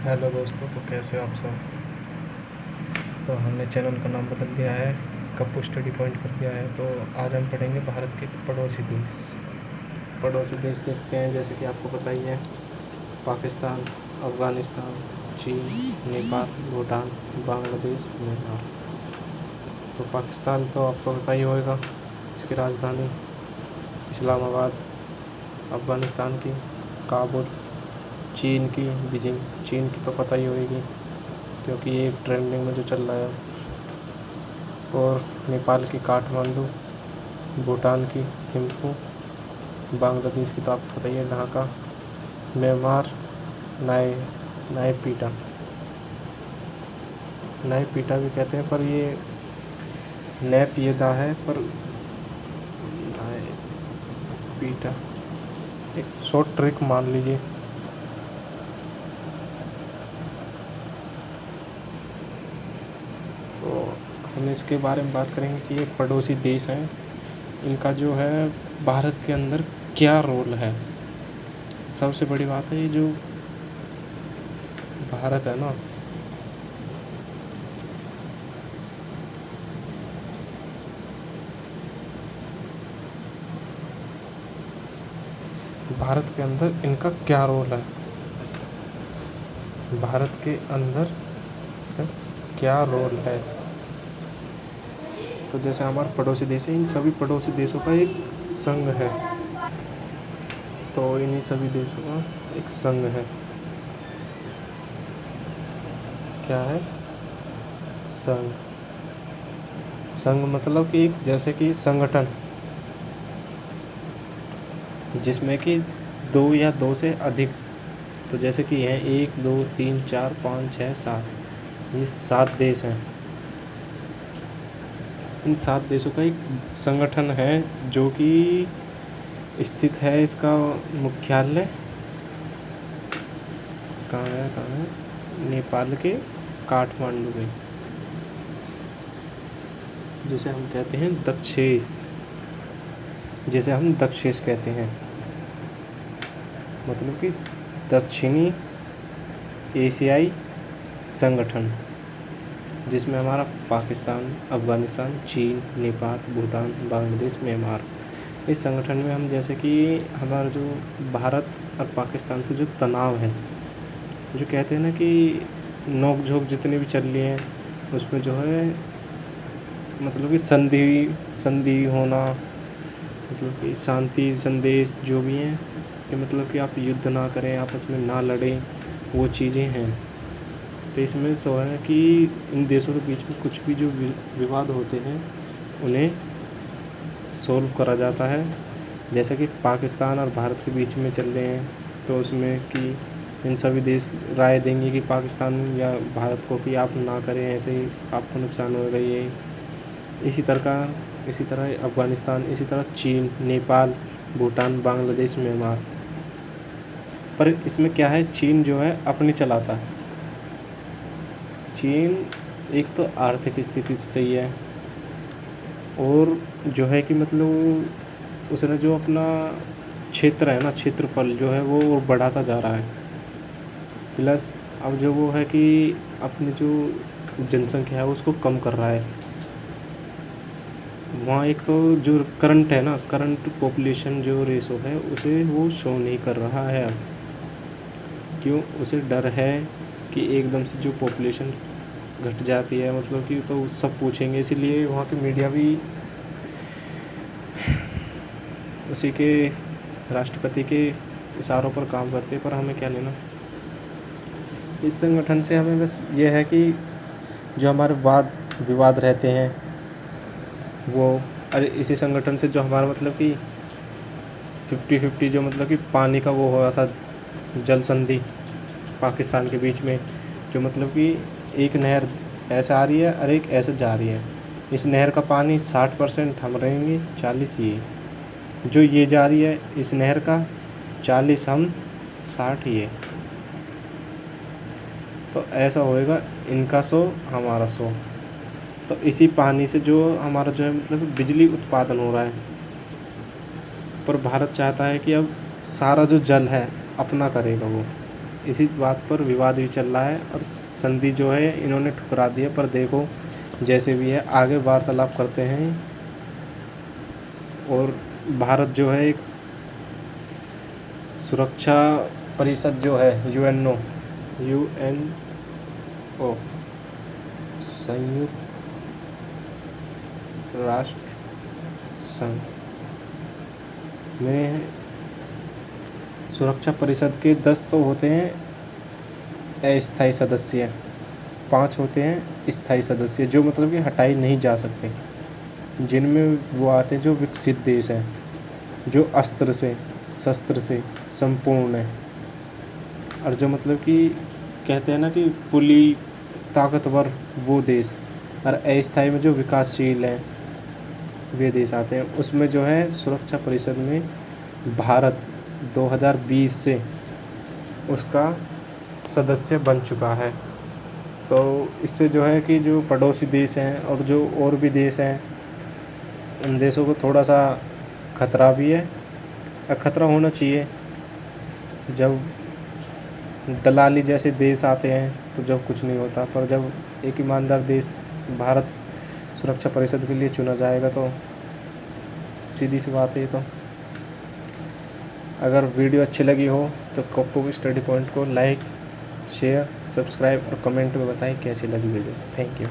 Hello दोस्तों, तो कैसे हो आप सब। तो हमने चैनल का नाम बदल दिया है, कप्पू स्टडी पॉइंट कर दिया है। तो आज हम पढ़ेंगे भारत के पड़ोसी देश देखते हैं। जैसे कि आपको पता ही है, पाकिस्तान, अफ़गानिस्तान, चीन, नेपाल, भूटान, बांग्लादेश, म्यांमार। तो पाकिस्तान तो आपको पता ही होगा, इसकी राजधानी इस्लामाबाद, अफ़गानिस्तान की काबुल, चीन की बीजिंग। चीन की तो पता ही होगी क्योंकि ये ट्रेंडिंग में जो चल रहा है। और नेपाल की काठमांडू, भूटान की थिम्पू, बांग्लादेश की तो आपको पता ही है ढाका, म्यांमार नायपीटा भी कहते हैं, पर ये नैपीदा है, पर नायपीटा एक शॉर्ट ट्रिक मान लीजिए। तो हम इसके बारे में बात करेंगे कि ये पड़ोसी देश हैं, इनका जो है भारत के अंदर क्या रोल है। सबसे बड़ी बात है, ये जो भारत है ना, भारत के अंदर इनका क्या रोल है, भारत के अंदर क्या रोल है। तो जैसे हमारे पड़ोसी देश है, इन सभी पड़ोसी देशों का एक संघ है। तो इन्हीं सभी देशों का एक संघ है। क्या है? संघ। संघ मतलब कि एक जैसे कि संगठन जिसमें कि दो या दो से अधिक, तो जैसे कि हैं 1 2 3 4 5 6 7, ये 7 देश हैं। इन 7 देशों का एक संगठन है जो कि स्थित है, इसका मुख्यालय कहाँ है? नेपाल के काठमांडू में, जिसे हम कहते हैं दक्षेश, जिसे हम दक्षेश कहते हैं, मतलब कि दक्षिणी एशियाई संगठन, जिसमें हमारा पाकिस्तान, अफ़गानिस्तान, चीन, नेपाल, भूटान, बांग्लादेश, म्यांमार। इस संगठन में हम जैसे कि हमारा जो भारत और पाकिस्तान से जो तनाव है, जो कहते हैं ना कि नोक झोंक जितनी भी चल रही हैं, उसमें जो है मतलब कि संधि होना, मतलब कि शांति संदेश जो भी हैं कि मतलब कि आप युद्ध ना करें, आपस में ना लड़ें, वो चीज़ें हैं। तो इसमें सो है कि इन देशों के बीच में कुछ भी जो विवाद होते हैं उन्हें सॉल्व करा जाता है। जैसे कि पाकिस्तान और भारत के बीच में चल रहे हैं, तो उसमें कि इन सभी देश राय देंगे कि पाकिस्तान या भारत को कि आप ना करें, ऐसे ही आपको नुकसान होगा। ये इसी तरह अफ़गानिस्तान, इसी तरह चीन, नेपाल, भूटान, बांग्लादेश, म्यांमार। पर इसमें क्या है, चीन जो है अपनी चलाता है। चीन एक तो आर्थिक स्थिति से सही है, और जो है कि मतलब उसने जो अपना क्षेत्र है ना, क्षेत्रफल जो है वो बढ़ाता जा रहा है। प्लस अब जो वो है कि अपनी जो जनसंख्या है उसको कम कर रहा है। वहाँ एक तो जो करंट है ना, करंट पॉपुलेशन जो रेशो है उसे वो शो नहीं कर रहा है अब। क्यों? उसे डर है कि एकदम से जो पॉपुलेशन घट जाती है, मतलब कि तो सब पूछेंगे, इसीलिए वहाँ की मीडिया भी उसी के राष्ट्रपति के इशारों पर काम करते हैं। पर हमें क्या लेना, इस संगठन से हमें बस ये है कि जो हमारे वाद विवाद रहते हैं वो, अरे इसी संगठन से जो हमारा मतलब कि 50-50 जो मतलब कि पानी का वो हुआ था, जल संधि पाकिस्तान के बीच में, जो मतलब कि एक नहर ऐसे आ रही है और एक ऐसे जा रही है। इस नहर का पानी 60% हम रहेंगे, 40 ये, जो ये जा रही है इस नहर का 40 हम, 60 ये। तो ऐसा होएगा, इनका 100 हमारा 100। तो इसी पानी से जो हमारा जो है मतलब बिजली उत्पादन हो रहा है। पर भारत चाहता है कि अब सारा जो जल है अपना करेगा वो, इसी बात पर विवाद भी चल रहा है और संधि जो है इन्होंने ठुकरा दी है। पर देखो जैसे भी है आगे वार्तालाप करते हैं। और भारत जो है एक सुरक्षा परिषद जो है यूएनओ संयुक्त राष्ट्र संघ में सुरक्षा परिषद के 10 तो होते हैं अस्थायी सदस्य, 5 होते हैं स्थायी सदस्य, जो मतलब कि हटाए नहीं जा सकते, जिनमें वो आते हैं जो विकसित देश हैं, जो अस्त्र से शस्त्र से संपूर्ण है, और जो मतलब कि कहते हैं ना कि फुली ताकतवर वो देश, और अस्थायी में जो विकासशील हैं वे देश आते हैं। उसमें जो है सुरक्षा परिषद में भारत 2020 से उसका सदस्य बन चुका है। तो इससे जो है कि जो पड़ोसी देश हैं और जो और भी देश हैं उन देशों को थोड़ा सा खतरा भी है, और खतरा होना चाहिए। जब दलाली जैसे देश आते हैं तो जब कुछ नहीं होता, पर जब एक ईमानदार देश भारत सुरक्षा परिषद के लिए चुना जाएगा तो सीधी सी बात है। तो अगर वीडियो अच्छी लगी हो तो कॉपी स्टडी पॉइंट को लाइक, शेयर, सब्सक्राइब और कमेंट में बताएं कैसी लगी वीडियो। Thank you.